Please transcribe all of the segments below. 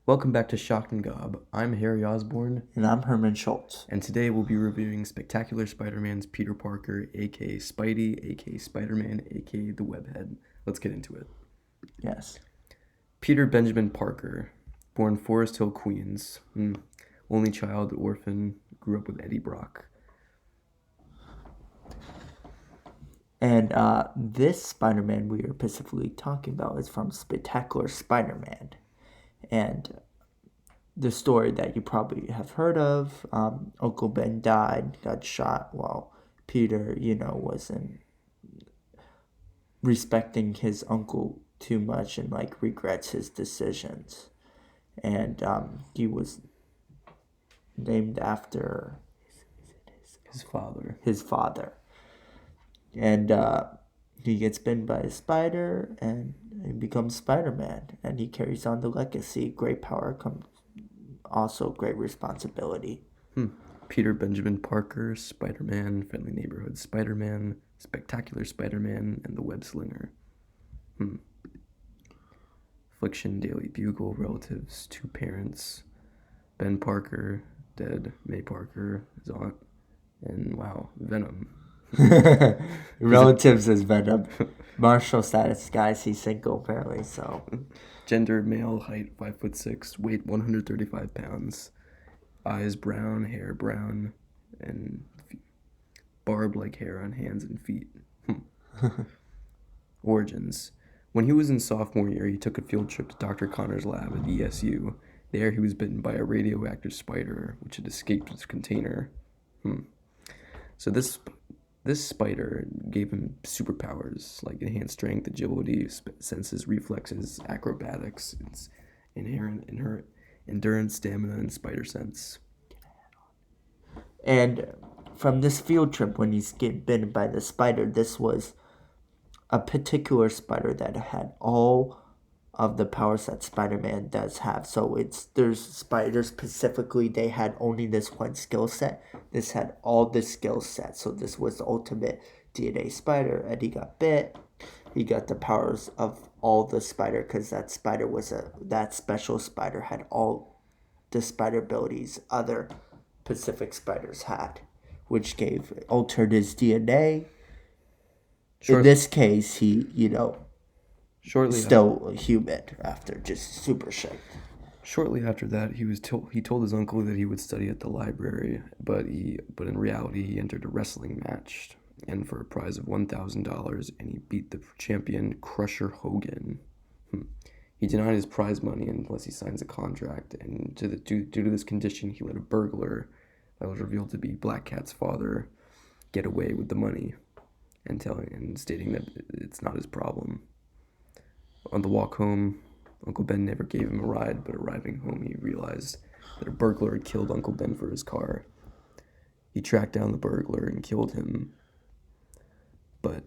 Welcome back to Shock and Gob. I'm Harry Osborne, And I'm Herman Schultz. and today we'll be reviewing Spectacular Spider-Man's Peter Parker, aka Spidey, aka Spider-Man, aka the Webhead. Let's get into it. Yes. Peter Benjamin Parker, born Forest Hill, Queens. Only child, orphan, grew up with Eddie Brock. And this Spider-Man we are specifically talking about is from Spectacular Spider-Man. And the story that you probably have heard of, Uncle Ben died, got shot while Peter, wasn't respecting his uncle too much and regrets his decisions. And he was named after His father. And he gets bitten by a spider and he becomes Spider-Man. And he carries on the legacy. Great power comes also great responsibility. Peter Benjamin Parker, Spider-Man, Friendly Neighborhood Spider-Man, Spectacular Spider-Man, and the Web Slinger. Affliction, Daily Bugle, relatives, two parents, Ben Parker, dead, May Parker, his aunt, and wow, Venom. Relatives is Venom. Martial status, guys, he's single apparently, so. Gender, male, height 5'6", weight 135 pounds, eyes brown, hair brown, and barbed like hair on hands and feet. Origins. When he was in sophomore year, he took a field trip to Dr. Connor's lab at ESU. There, he was bitten by a radioactive spider, which had escaped its container. So this spider gave him superpowers like enhanced strength, agility, senses, reflexes, acrobatics. It's inherent in her endurance, stamina, and spider sense. And from this field trip, when he's getting bitten by the spider, this was a particular spider that had all of the powers that Spider-Man does have. So there's spiders specifically, they had only this one skill set. This had all the skill sets. So this was the ultimate DNA spider. And he got bit. He got the powers of all the spider because that special spider had all the spider abilities other Pacific spiders had, which altered his DNA. In this case, he, still human after just super shape. Shortly after that, he told his uncle that he would study at the library, but in reality he entered a wrestling match, and for a prize of $1,000, and he beat the champion Crusher Hogan. He denied his prize money unless he signs a contract, and due to this condition, he let a burglar that was revealed to be Black Cat's father get away with the money, and stating that it's not his problem. On the walk home, Uncle Ben never gave him a ride, but arriving home, he realized that a burglar had killed Uncle Ben for his car. He tracked down the burglar and killed him, but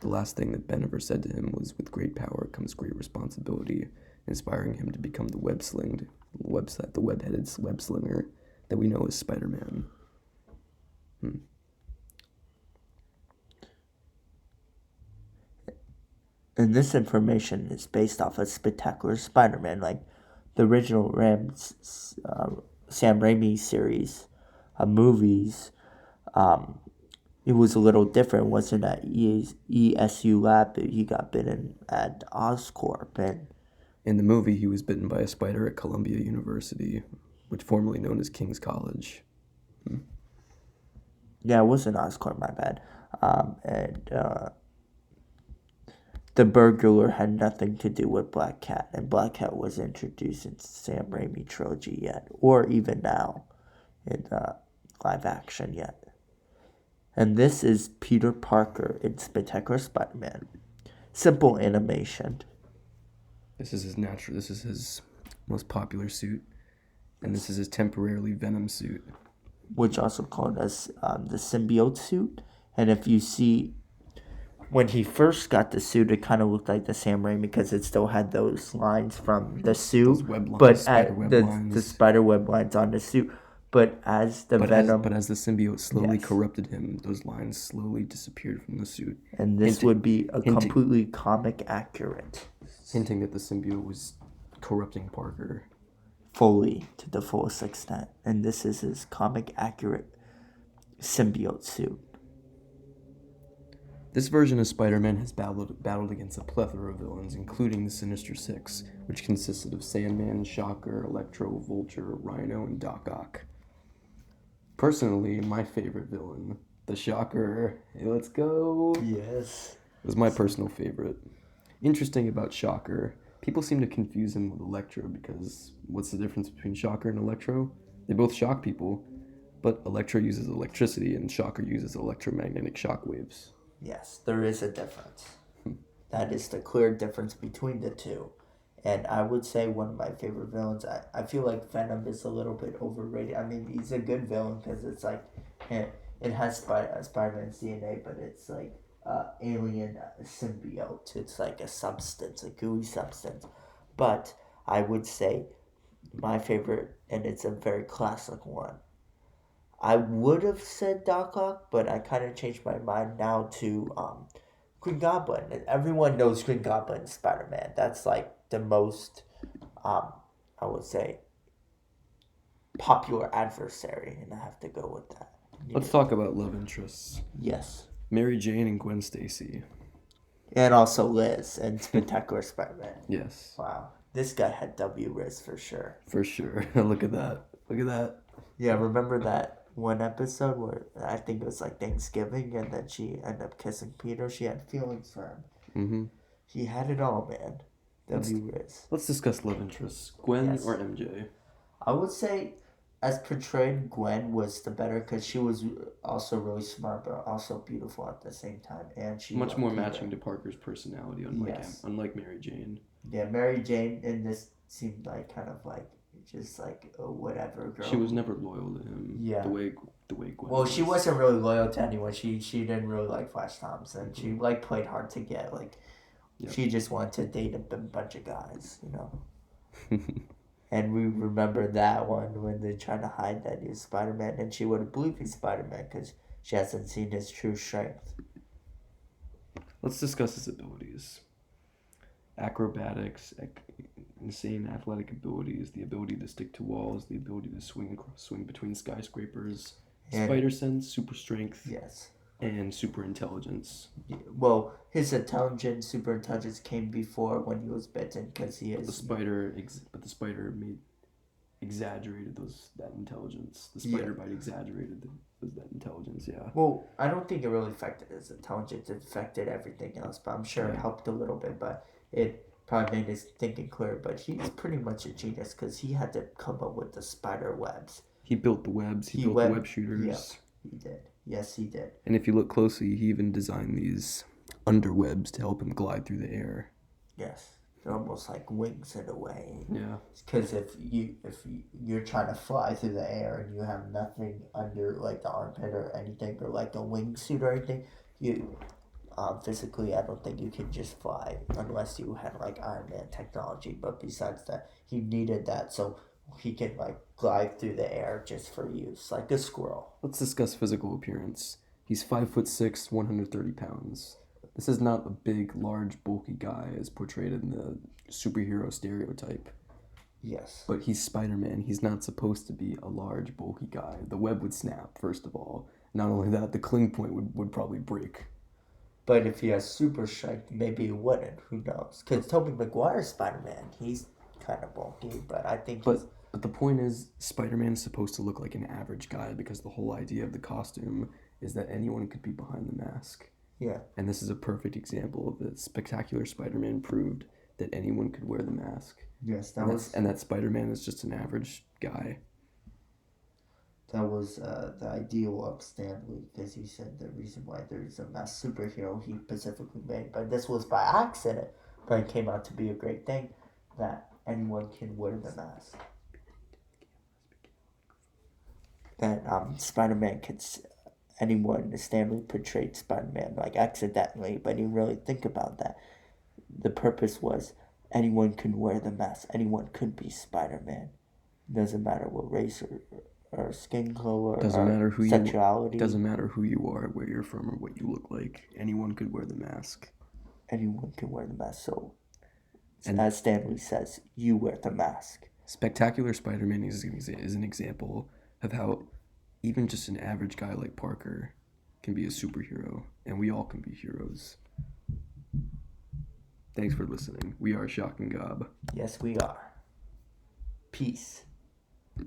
the last thing that Ben ever said to him was, "With great power comes great responsibility," inspiring him to become the web-headed web slinger that we know as Spider-Man. And this information is based off of Spectacular Spider-Man, like the original Sam Raimi series of movies. It was a little different. It wasn't at ESU lab. He got bitten at Oscorp. And in the movie, he was bitten by a spider at Columbia University, which formerly known as King's College. Yeah, it wasn't Oscorp, my bad. The burglar had nothing to do with Black Cat, and Black Cat was introduced in Sam Raimi trilogy yet, or even now in live action yet. And this is Peter Parker in Spectacular Spider-Man. Simple animation. This is his most popular suit, and this is his temporarily Venom suit, which also called as the symbiote suit. And if you see, when he first got the suit, it kind of looked like the Sam Raimi because it still had those lines from the suit, the spider web lines on the suit. But as the symbiote slowly corrupted him, those lines slowly disappeared from the suit. And this would be completely comic accurate, hinting that the symbiote was corrupting Parker. fully to the fullest extent. And this is his comic accurate symbiote suit. This version of Spider-Man has battled against a plethora of villains, including the Sinister Six, which consisted of Sandman, Shocker, Electro, Vulture, Rhino, and Doc Ock. Personally, my favorite villain, the Shocker, hey, let's go, Yes. was my personal favorite. Interesting about Shocker, people seem to confuse him with Electro because what's the difference between Shocker and Electro? They both shock people, but Electro uses electricity and Shocker uses electromagnetic shockwaves. Yes, there is a difference. That is the clear difference between the two. And I would say one of my favorite villains, I feel like Venom is a little bit overrated. I mean, he's a good villain because it's like, it has Spider-Man's DNA, but it's like alien symbiote. It's like a substance, a gooey substance. But I would say my favorite, and it's a very classic one, I would have said Doc Ock, but I kind of changed my mind now to Green Goblin. Everyone knows Green Goblin, Spider Man. That's like the most, I would say, popular adversary, and I have to go with that. Let's talk about love interests. Yes. Mary Jane and Gwen Stacy. And also Liz and Spectacular Spider Man. Yes. Wow. This guy had W Riz for sure. For sure. Look at that. Look at that. Yeah, remember that one episode where I think it was like Thanksgiving and then she ended up kissing Peter? She had feelings for him. Mm-hmm. He had it all, man. W Riz. Let's discuss love interests. Gwen Yes. or MJ? I would say, as portrayed, Gwen was the better because she was also really smart but also beautiful at the same time. And she Much loved more Peter. matching to Parker's personality, unlike Yes. unlike Mary Jane. Yeah, Mary Jane in this seemed like kind of like just like a whatever girl. She was never loyal to him. Yeah. The way Gwen. Well, she wasn't really loyal to anyone. She didn't really like Flash Thompson. She like played hard to get. Like, Yep. she just wanted to date a bunch of guys, you know. And we remember that one when they tried to hide that he was Spider Man, and she would have believed he's Spider Man because she hasn't seen his true strength. Let's discuss his abilities. Acrobatics, insane athletic abilities, the ability to stick to walls, the ability to swing between skyscrapers, And- spider sense, super strength, Yes. and super intelligence. Well, his super intelligence came before when he was bitten because he But is. the spider exaggerated that intelligence. The spider bite exaggerated that intelligence. Yeah. Well, I don't think it really affected his intelligence. It affected everything else, but I'm sure it helped a little bit. But it probably made his thinking clear. But he's pretty much a genius because he had to come up with the spider webs. He built the webs. He built the web shooters. Yeah, he did. Yes, he did. And if you look closely, he even designed these underwebs to help him glide through the air. Yes, they're almost like wings in a way. Yeah. Because if you're trying to fly through the air and you have nothing under like the armpit or anything or like a wingsuit or anything, you physically I don't think you can just fly unless you had like Iron Man technology. But besides that, he needed that so he can like glide through the air just for use, like a squirrel. Let's discuss physical appearance. He's 5'6", 130 pounds. This is not a big, large, bulky guy as portrayed in the superhero stereotype. Yes. But he's Spider-Man. He's not supposed to be a large, bulky guy. The web would snap, first of all. Not only that, the cling point would probably break. But if he has super strength, maybe it wouldn't. Who knows? Because Tobey Maguire's Spider-Man. He's kind of bulky, but I think But the point is, Spider-Man is supposed to look like an average guy because the whole idea of the costume is that anyone could be behind the mask. Yeah. And this is a perfect example of it. Spectacular Spider-Man proved that anyone could wear the mask. Yes, And that Spider-Man is just an average guy. That was the ideal of Stan Lee, because he said the reason why there's a mass superhero he specifically made, but this was by accident, but it came out to be a great thing that anyone can wear the mask. That Spider-Man anyone, Stan Lee portrayed Spider-Man like accidentally, but you really think about that. The purpose was anyone can wear the mask, anyone could be Spider-Man. Doesn't matter what race or skin color or sexuality. Doesn't matter who you are, where you're from, or what you look like. Anyone could wear the mask. Anyone can wear the mask. So, as Stan Lee says, you wear the mask. Spectacular Spider-Man is an example of how even just an average guy like Parker can be a superhero, and we all can be heroes. Thanks for listening. We are Shock and Gob. Yes, we are. Peace.